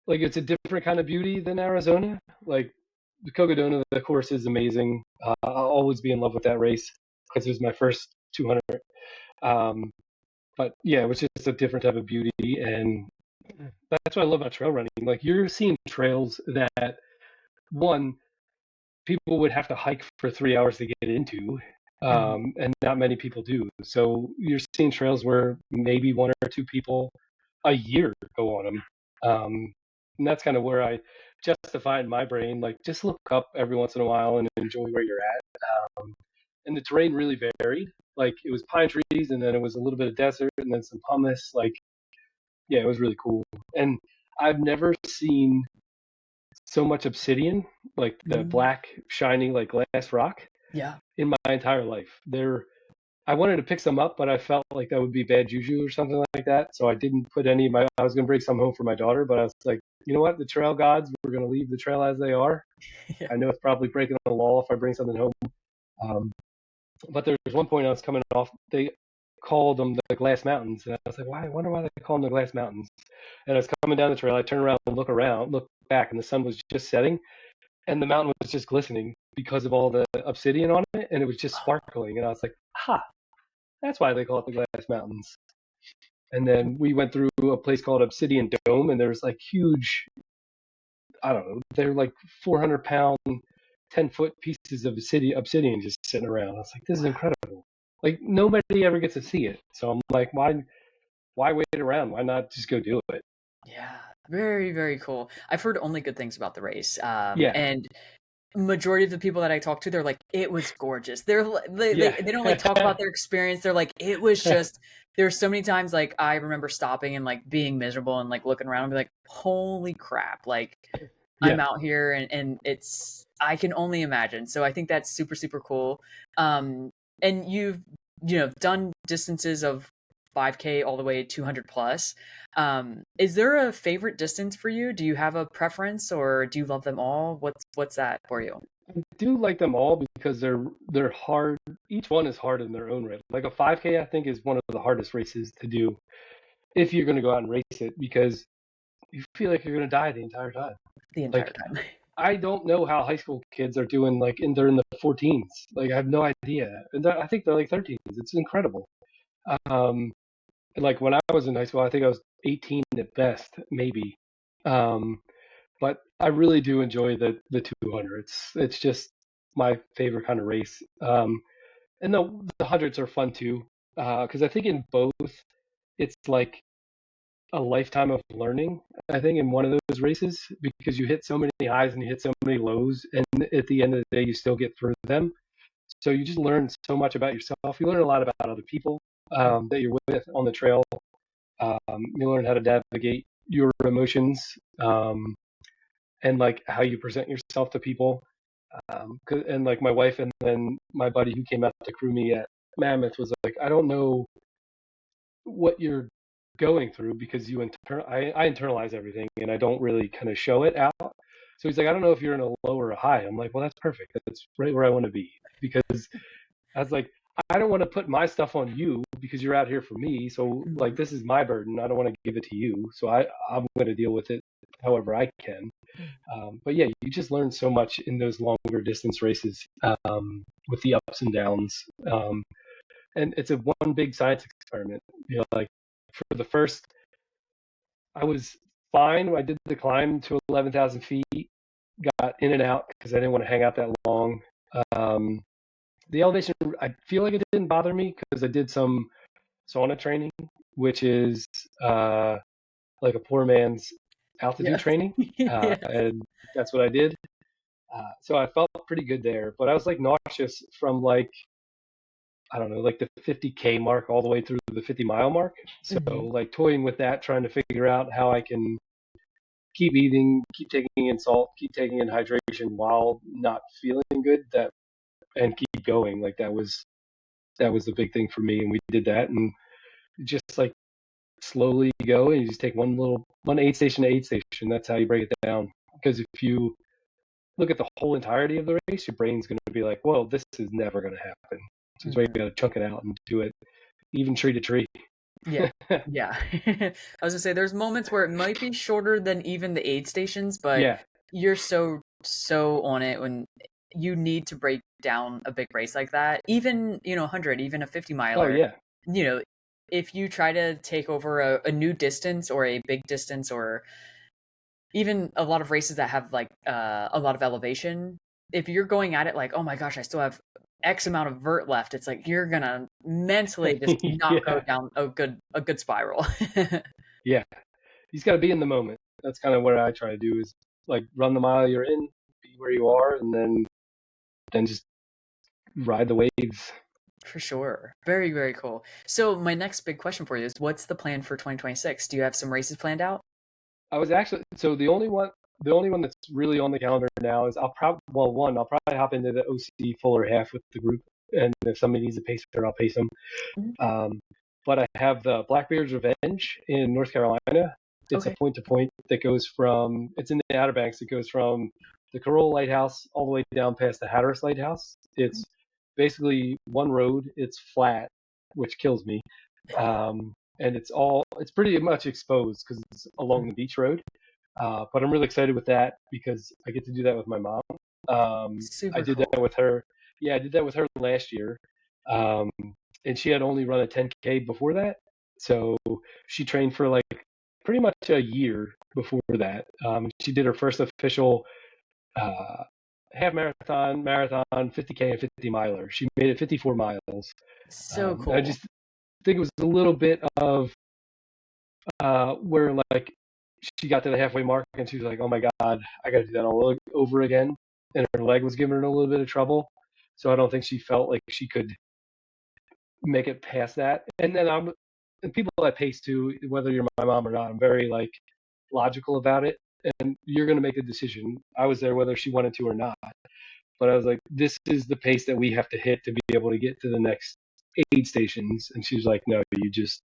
like it's a different kind of beauty than Arizona. Like the Cocodona, the course is amazing. I'll always be in love with that race because it was my first 200. Um, but yeah, it was just a different type of beauty, and that's what I love about trail running. Like you're seeing trails that one people would have to hike for 3 hours to get into, Mm. and not many people do. So you're seeing trails where maybe one or two people a year go on them, and that's kind of where I justify in my brain. Like just look up every once in a while and enjoy where you're at. And the terrain really varied. Like it was pine trees, and then it was a little bit of desert, and then some pumice. Like yeah, it was really cool. And I've never seen so much obsidian, like the Mm. black shiny like glass rock, Yeah. in my entire life. I wanted to pick some up, but I felt like that would be bad juju or something like that. So I didn't put any of my, I was going to bring some home for my daughter, but I was like, you know what? The trail gods, we're going to leave the trail as they are. Yeah. I know it's probably breaking the law if I bring something home. Um, but there was one point I was coming off, they called them the Glass Mountains. And I was like, why? I wonder why they call them the Glass Mountains. And I was coming down the trail. I turned around, look back, and the sun was just setting, and the mountain was just glistening because of all the obsidian on it, and it was just sparkling. And I was like, ha, that's why they call it the Glass Mountains. And then we went through a place called Obsidian Dome, and there was like huge, I don't know, they're like 400-pound, 10-foot pieces of obsidian just sitting around. I was like, this is Wow. incredible. Like nobody ever gets to see it. So I'm like, why wait around? Why not just go do it? Yeah. Very, very cool. I've heard only good things about the race. Yeah, And majority of the people that I talk to, they're like, it was gorgeous. yeah, They don't like talk about their experience. They're like, it was just there's so many times like I remember stopping and like being miserable and like looking around and be like, holy crap, like I'm yeah. out here and it's I can only imagine. So I think that's super, super cool. And you've done distances of 5K all the way 200 plus. Is there a favorite distance for you? Do you have a preference or do you love them all? What's that for you? I do like them all because they're hard. Each one is hard in their own right. Like a 5K, I think is one of the hardest races to do if you're going to go out and race it because you feel like you're going to die the entire time. The entire Like time. I don't know how high school kids are doing. Like they're in the 14s. Like I have no idea. And I think they're like 13s. It's incredible. Um, like when I was in high school, I think I was 18 at best, maybe. Um, but I really do enjoy the 200. It's just my favorite kind of race. And the hundreds are fun too, because I think in both it's like a lifetime of learning. I think in one of those races because you hit so many highs and you hit so many lows, and at the end of the day you still get through them. So you just learn so much about yourself. You learn a lot about other people that you're with on the trail. You learn how to navigate your emotions, and like how you present yourself to people. And like my wife and then my buddy who came out to crew me at Mammoth was like, I don't know what you're going through because I internalize everything and I don't really kind of show it out. So he's like, I don't know if you're in a low or a high. I'm like, well, that's perfect. That's right where I want to be because I was like, I don't want to put my stuff on you because you're out here for me. So like, Mhm. this is my burden. I don't want to give it to you. So I'm going to deal with it however I can. But yeah, you just learn so much in those longer distance races with the ups and downs. And it's a one big science experiment. You know, like for the first, I was fine. I did the climb to 11,000 feet, got in and out because I didn't want to hang out that long. Um, the elevation, I feel like it didn't bother me because I did some sauna training, which is like a poor man's altitude Yes. training. Yes. And that's what I did. So I felt pretty good there, but I was like nauseous from like I don't know, like the 50K mark all the way through the 50-mile mark. So Hmm. like toying with that, trying to figure out how I can keep eating, keep taking in salt, keep taking in hydration while not feeling good, that and keep going. Like that was the big thing for me, and we did that, and just like slowly go, and you just take one aid station to aid station. That's how you break it down. Because if you look at the whole entirety of the race, your brain's going to be like, well, this is never going to happen. So it's why you Hmm. got to chunk it out and do it even tree to tree. Yeah. Yeah. I was gonna say there's moments where it might be shorter than even the aid stations, but Yeah. you're so on it when you need to break down a big race like that. Even, 100, even a 50 Oh miler, yeah. you know, if you try to take over a new distance or a big distance or even a lot of races that have like a lot of elevation, if you're going at it like, oh my gosh, I still have X amount of vert left, it's like you're gonna mentally just not go Yeah. down a good spiral. Yeah. You just got to be in the moment. That's kind of what I try to do is like run the mile you're in, be where you are, and then just ride the waves. For sure. Very, very cool. So my next big question for you is what's the plan for 2026? Do you have some races planned out? I was actually so the only one that's really on the calendar now is I'll probably hop into the OC Fuller half with the group, and if somebody needs a pacer, I'll pace them. Mhm. Um, but I have the Blackbeard's Revenge in North Carolina. It's a Okay. point to point that goes from it's in the Outer Banks. It goes from the Corolla Lighthouse all the way down past the Hatteras Lighthouse. It's basically one road. It's flat, which kills me. And it's pretty much exposed because it's along the beach road. But I'm really excited with that because I get to do that with my mom. I Super did cool. that with her. Yeah, I did that with her last year. Um, and she had only run a 10K before that. So she trained for like pretty much a year before that. She did her first official uh, half marathon, 50K, and 50 miler. She made it 54 miles. So I cool. just think it was a little bit of where like she got to the halfway mark and she was like, "Oh my God, I got to do that all over again," and her leg was giving her a little bit of trouble. So I don't think she felt like she could make it past that. And people that pace too, whether you're my mom or not, I'm very like logical about it. And you're gonna make a decision. I was there whether she wanted to or not, but I was like, this is the pace that we have to hit to be able to get to the next aid stations. And she was like, no,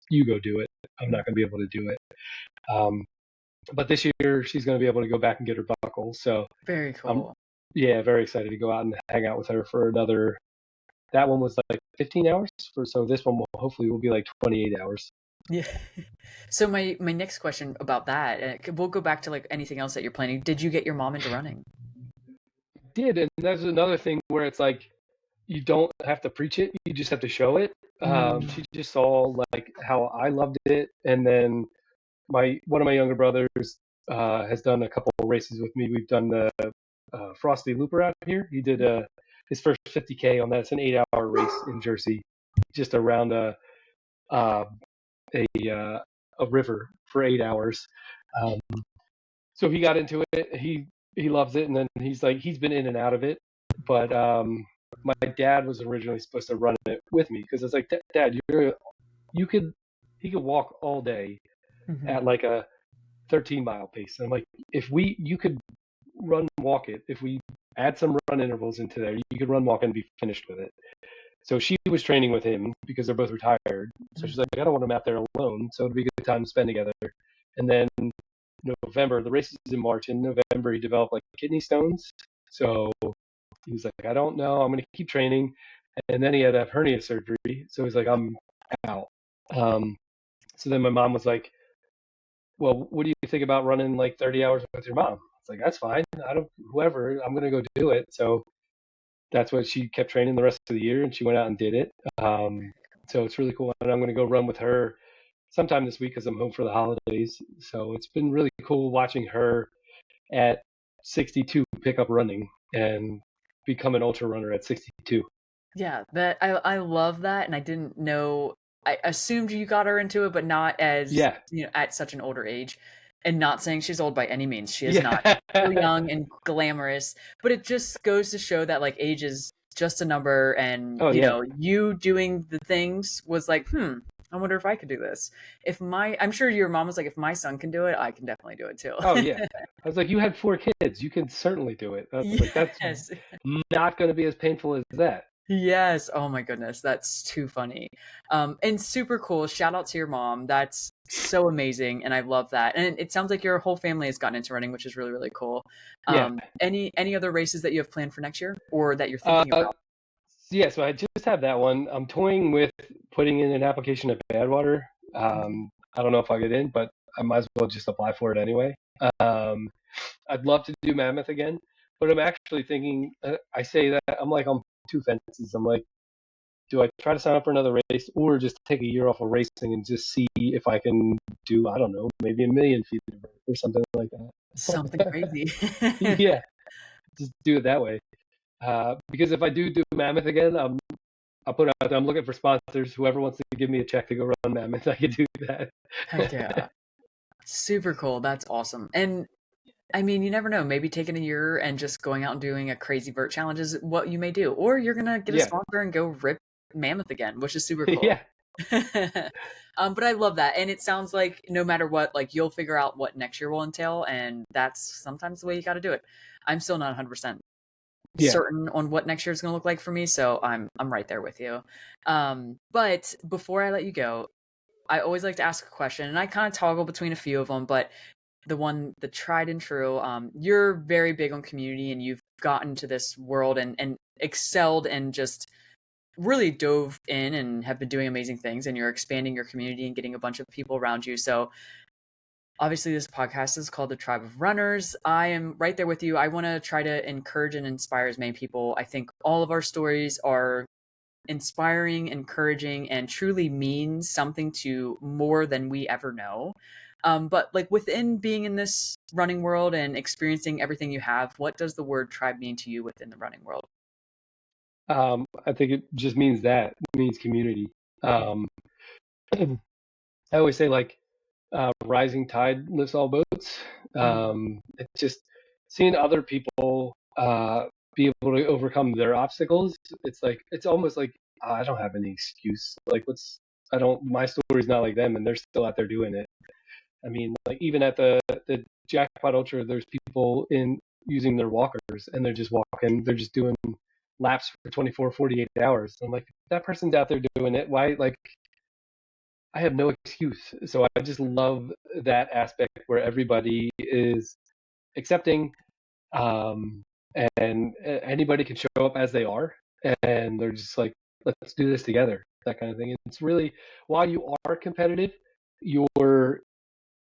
you go do it. I'm not gonna be able to do it. Um, but this year she's gonna be able to go back and get her buckle. So Very I'm cool. yeah very excited to go out and hang out with her for another. That one was like 15 hours so this one will be like 28 hours. Yeah. So my next question about that, we'll go back to like anything else that you're planning. Did you get your mom into running? Did and that's another thing where it's like you don't have to preach it, you just have to show it. Mm. She just saw like how I loved it, and then my one of my younger brothers has done a couple of races with me. We've done the Frosty Looper out here. He did his first 50K on that. It's an 8-hour race in Jersey, just around uh, a a river for 8 hours. Um, so he got into it. He loves it, and then he's been in and out of it. But my dad was originally supposed to run it with me because it's like, Dad, you could he could walk all day Hmm. at like a 13-mile pace. And I'm like, if you could run walk it, if we add some run intervals into there, you could run walk and be finished with it. So she was training with him because they're both retired. So she's like, I don't want him out there alone. So it'd be a good time to spend together. And then November, the race is in March. In November, he developed like kidney stones. So he was like, I don't know. I'm going to keep training. And then he had to have hernia surgery. So he's like, I'm out. Um, so then my mom was like, well, what do you think about running like 30 hours with your mom? It's like, that's fine. I don't, whoever, I'm going to go do it. So that's what she kept training the rest of the year, and she went out and did it. So it's really cool. And I'm going to go run with her sometime this week because I'm home for the holidays. So it's been really cool watching her at 62 pick up running and become an ultra runner at 62. Yeah, that I love that, and I didn't know. I assumed you got her into it, but not as Yeah. at such an older age. And not saying she's old by any means. She is not. She's still Yeah. young and glamorous, but it just goes to show that like age is just a number. And, Oh yeah. you doing the things was like, I wonder if I could do this. I'm sure your mom was like, if my son can do it, I can definitely do it too. Oh yeah. I was like, you had 4 kids. You can certainly do it. I was like, that's Yes. not going to be as painful as that. Yes. Oh my goodness. That's too funny. And super cool. Shout out to your mom. That's so amazing. And I love that. And it sounds like your whole family has gotten into running, which is really, really cool. Yeah. Any other races that you have planned for next year or that you're Uh, thinking about? yeah. So I just have that one. I'm toying with putting in an application at Badwater. I don't know if I'll get in, but I might as well just apply for it anyway. Um, I'd love to do Mammoth again, but I'm actually thinking. I say that I'm like on two fences. I'm like, do I try to sign up for another race or just take a year off of racing and just see if I can do, I don't know, maybe 1,000,000 feet or something like Something that. crazy. Yeah, just do it that way. Because if I do Mammoth again, I'll put out there, I'm looking for sponsors. Whoever wants to give me a check to go run Mammoth, I could do that. Heck yeah. Super cool. That's awesome. And I mean, you never know. Maybe taking a year and just going out and doing a crazy vert challenge is what you may do. Or you're gonna get a Yeah, sponsor and go rip mammoth again, which is super cool. yeah, But I love that. And it sounds like no matter what, like you'll figure out what next year will entail, and that's sometimes the way you got to do it. I'm still not 100% yeah. certain on what next year is going to look like for me, so I'm right there with you. But before I let you go, I always like to ask a question, and I kind of toggle between a few of them, but the tried and true, you're very big on community, and you've gotten to this world and excelled and just really dove in and have been doing amazing things, and you're expanding your community and getting a bunch of people around you. So obviously this podcast is called The Tribe of Runners. I am right there with you. I want to try to encourage and inspire as many people. I think all of our stories are inspiring, encouraging, and truly mean something to more than we ever know. But like within being in this running world and experiencing everything you have, what does the word tribe mean to you within the running world? I think it just means that. It means community. Um, I always say like rising tide lifts all boats. Mm. It's just seeing other people be able to overcome their obstacles. It's like it's almost like I don't have any excuse. Like I don't my story's not like them, and they're still out there doing it. I mean, like even at the Jackpot Ultra, there's people in using their walkers, and they're just walking. They're just doing laps for 24, 48 hours. I'm like, that person's out there doing it. Why like I have no excuse. So I just love that aspect where everybody is accepting, um, and anybody can show up as they are, and they're just like, let's do this together, that kind of thing. It's really, while you are competitive, you're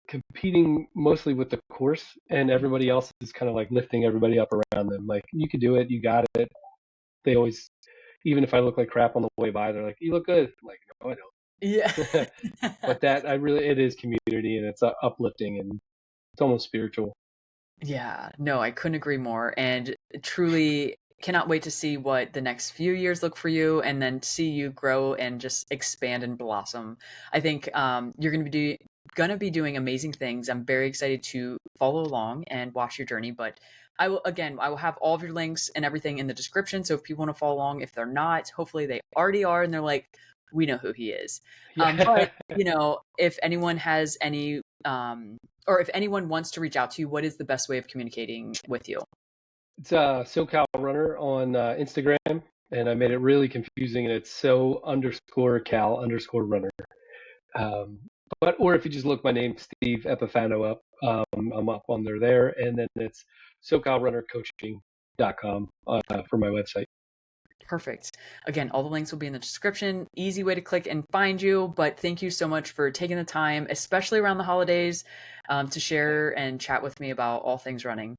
competing mostly with the course, and everybody else is kind of like lifting everybody up around them. Like, you can do it, you got it. They always, even if I look like crap on the way by, they're like, you look good. I'm like, no, I Yeah. don't. But that it is community, and it's uplifting, and it's almost spiritual. Yeah, no, I couldn't agree more. And truly cannot wait to see what the next few years look for you and then see you grow and just expand and blossom. I think you're gonna be doing amazing things. I'm very excited to follow along and watch your journey. But I will have all of your links and everything in the description. So if people want to follow along, if they're not, hopefully they already are and they're like, we know who he is. But Yeah. if anyone has any or if anyone wants to reach out to you, what is the best way of communicating with you? It's SoCal Runner on Instagram, and I made it really confusing, and it's so_Cal_runner. Um, or if you just look my name, Steve Epifano, up, I'm up on there, and then it's SoCalRunnerCoaching.com for my website. Perfect. Again, all the links will be in the description. Easy way to click and find you. But thank you so much for taking the time, especially around the holidays, to share and chat with me about all things running.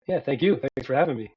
Yeah, thank you. Thanks for having me.